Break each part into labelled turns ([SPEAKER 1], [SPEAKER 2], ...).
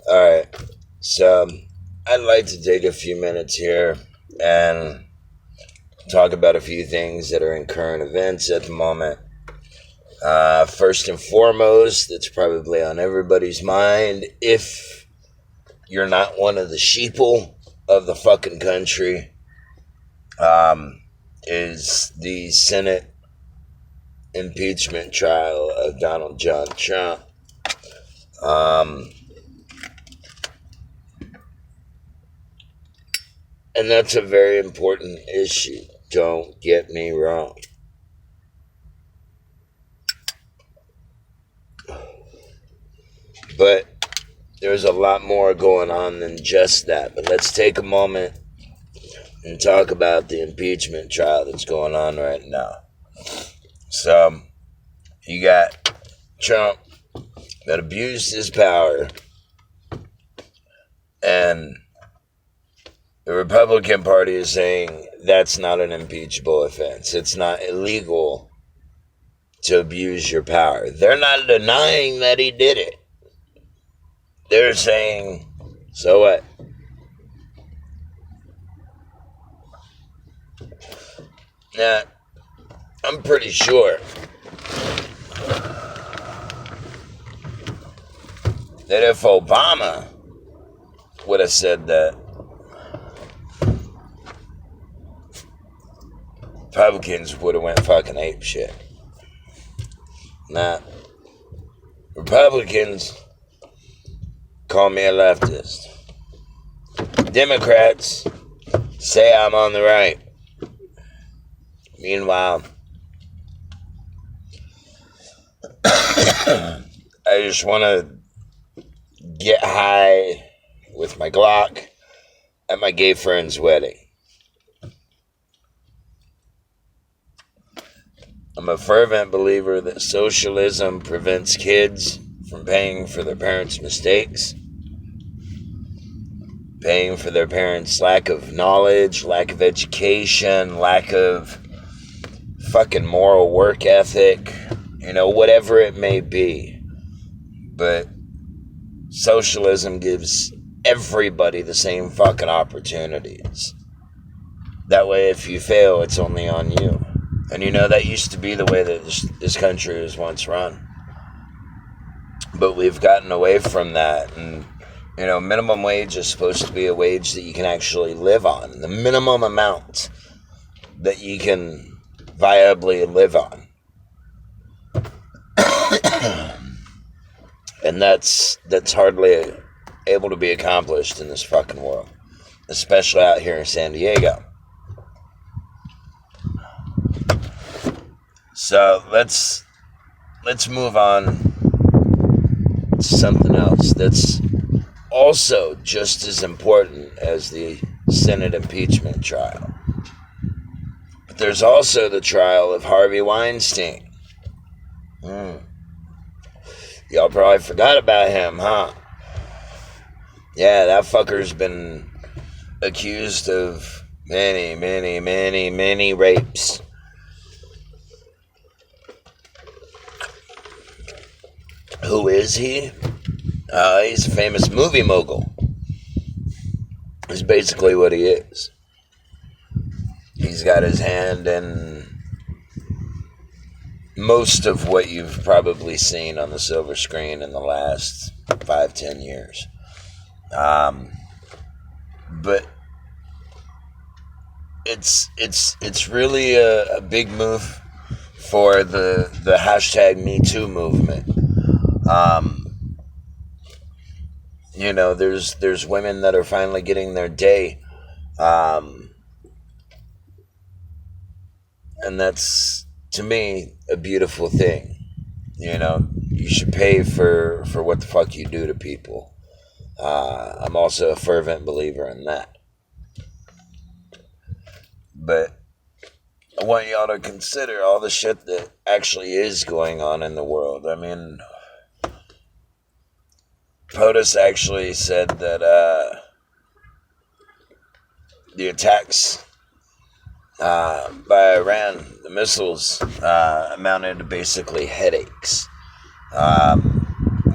[SPEAKER 1] Alright, so I'd like to take a few minutes here and talk about a few things that are in current events at the moment. First and foremost, that's probably on everybody's mind, if you're not one of the sheeple of the fucking country, is the Senate impeachment trial of Donald John Trump. And that's a very important issue. Don't get me wrong. But there's a lot more going on than just that. But let's take a moment and talk about the impeachment trial that's going on right now. So, you got Trump that abused his power, and the Republican Party is saying that's not an impeachable offense. It's not illegal to abuse your power. They're not denying that he did it. They're saying, so what? Now, I'm pretty sure that if Obama would have said that, Republicans would have went fucking ape shit. Now, Republicans call me a leftist. Democrats say I'm on the right. Meanwhile, I just want to get high with my Glock at my gay friend's wedding. I'm a fervent believer that socialism prevents kids from paying for their parents' mistakes, paying for their parents' lack of knowledge, lack of education, lack of fucking moral work ethic, whatever it may be. But socialism gives everybody the same fucking opportunities. That way, if you fail, it's only on you. And that used to be the way that this country was once run. But we've gotten away from that. And, minimum wage is supposed to be a wage that you can actually live on. The minimum amount that you can viably live on. And that's hardly able to be accomplished in this fucking world. Especially out here in San Diego. So let's move on to something else that's also just as important as the Senate impeachment trial. But there's also the trial of Harvey Weinstein. Y'all probably forgot about him, huh? Yeah, that fucker's been accused of many, many, many, many rapes. Who is he? He's a famous movie mogul. Is basically what he is. He's got his hand in most of what you've probably seen on the silver screen in the last 5-10 years. But it's really a big move for the hashtag Me Too movement. There's women that are finally getting their day. And that's, to me, a beautiful thing. You should pay for what the fuck you do to people. I'm also a fervent believer in that. But I want y'all to consider all the shit that actually is going on in the world. I mean, POTUS actually said that the attacks by Iran, the missiles, amounted to basically headaches.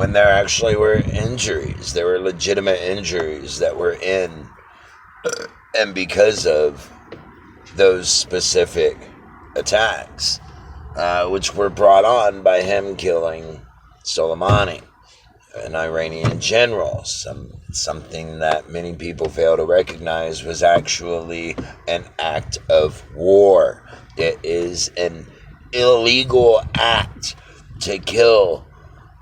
[SPEAKER 1] when there actually were injuries. There were legitimate injuries that were in and because of those specific attacks, which were brought on by him killing Soleimani, an Iranian general. Something that many people fail to recognize was actually an act of war. It is an illegal act to kill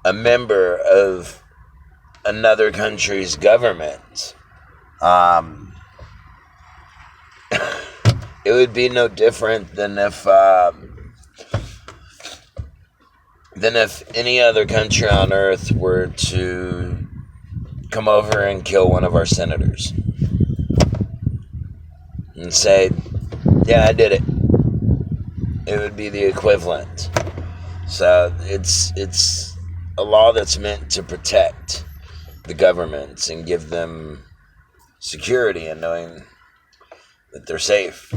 [SPEAKER 1] a member of another country's government. It would be no different than if any other country on earth were to come over and kill one of our senators and say, yeah, I did it. It would be the equivalent. So it's a law that's meant to protect the governments and give them security and knowing that they're safe.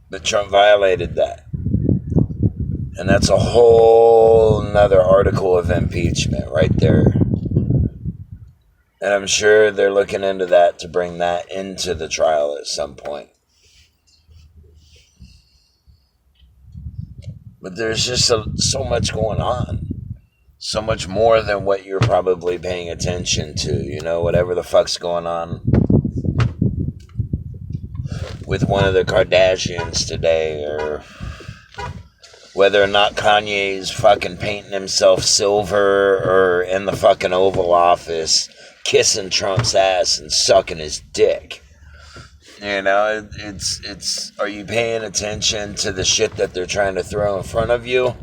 [SPEAKER 1] But Trump violated that. And that's a whole nother article of impeachment right there. And I'm sure they're looking into that to bring that into the trial at some point. But there's just so much going on. So much more than what you're probably paying attention to. Whatever the fuck's going on with one of the Kardashians today, or whether or not Kanye's fucking painting himself silver or in the fucking Oval Office kissing Trump's ass and sucking his dick. It's are you paying attention to the shit that they're trying to throw in front of you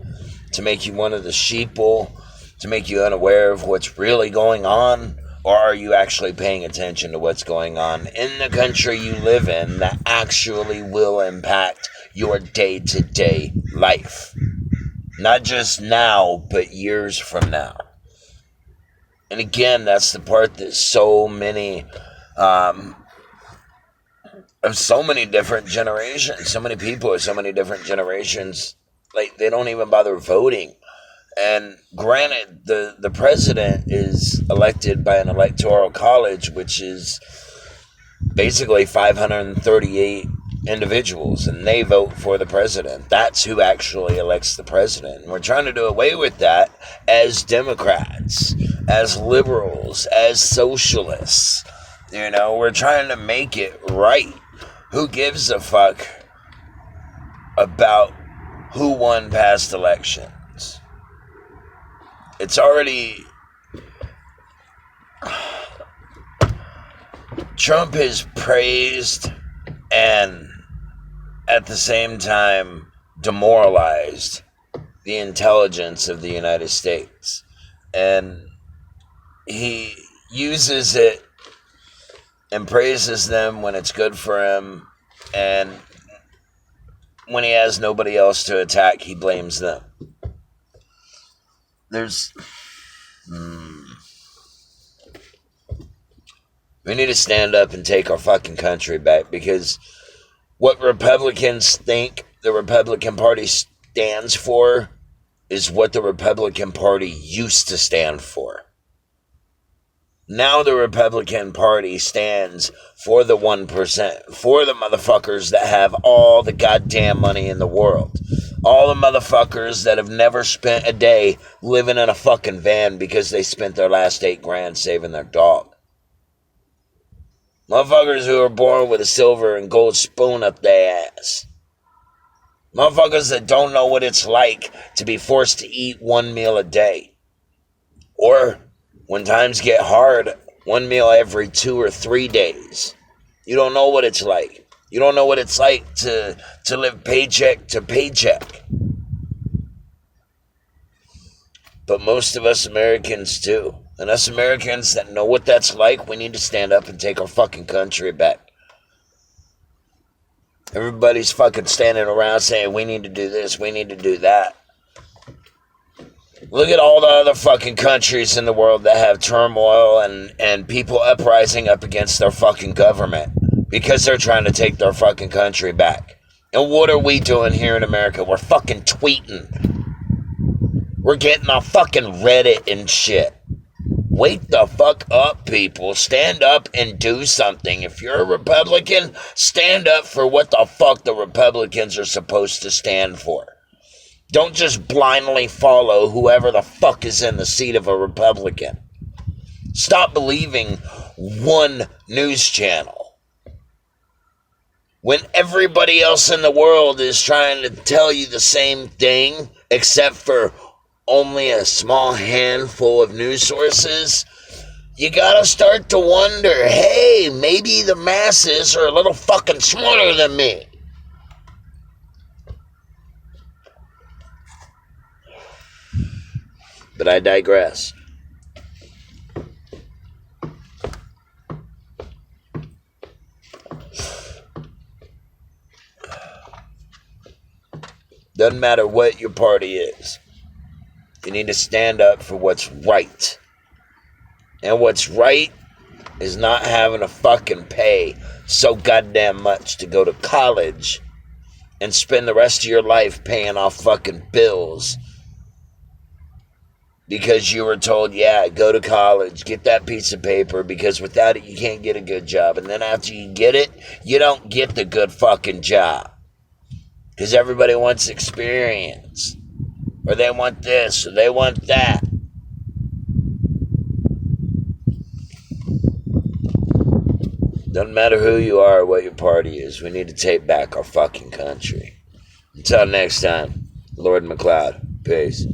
[SPEAKER 1] to make you one of the sheeple, to make you unaware of what's really going on? Or are you actually paying attention to what's going on in the country you live in that actually will impact your day-to-day life? Not just now, but years from now. And again, that's the part that so many different generations, so many people of so many different generations, like, they don't even bother voting. And granted, the president is elected by an electoral college, which is basically 538 individuals, and they vote for the president. That's who actually elects the president. And we're trying to do away with that as Democrats, as liberals, as socialists. We're trying to make it right. Who gives a fuck about who won past elections? It's already... Trump has praised and at the same time demoralized the intelligence of the United States. And he uses it and praises them when it's good for him, and when he has nobody else to attack, he blames them. We need to stand up and take our fucking country back, because what Republicans think the Republican Party stands for is what the Republican Party used to stand for. Now the Republican Party stands for the 1%, for the motherfuckers that have all the goddamn money in the world. All the motherfuckers that have never spent a day living in a fucking van because they spent their last $8,000 saving their dog. Motherfuckers who are born with a silver and gold spoon up their ass. Motherfuckers that don't know what it's like to be forced to eat one meal a day. Or, when times get hard, one meal every 2 or 3 days. You don't know what it's like. You don't know what it's like to live paycheck to paycheck. But most of us Americans do. And us Americans that know what that's like, we need to stand up and take our fucking country back. Everybody's fucking standing around saying we need to do this, we need to do that. Look at all the other fucking countries in the world that have turmoil and people uprising up against their fucking government because they're trying to take their fucking country back. And what are we doing here in America? We're fucking tweeting. We're getting on fucking Reddit and shit. Wake the fuck up, people. Stand up and do something. If you're a Republican, stand up for what the fuck the Republicans are supposed to stand for. Don't just blindly follow whoever the fuck is in the seat of a Republican. Stop believing one news channel when everybody else in the world is trying to tell you the same thing, except for only a small handful of news sources. You gotta start to wonder, hey, maybe the masses are a little fucking smarter than me. But I digress. Doesn't matter what your party is. You need to stand up for what's right. And what's right is not having to fucking pay so goddamn much to go to college and spend the rest of your life paying off fucking bills because you were told, yeah, go to college, get that piece of paper, because without it you can't get a good job. And then after you get it, you don't get the good fucking job. Because everybody wants experience. Or they want this, or they want that. Doesn't matter who you are or what your party is. We need to take back our fucking country. Until next time, Lord McLeod. Peace.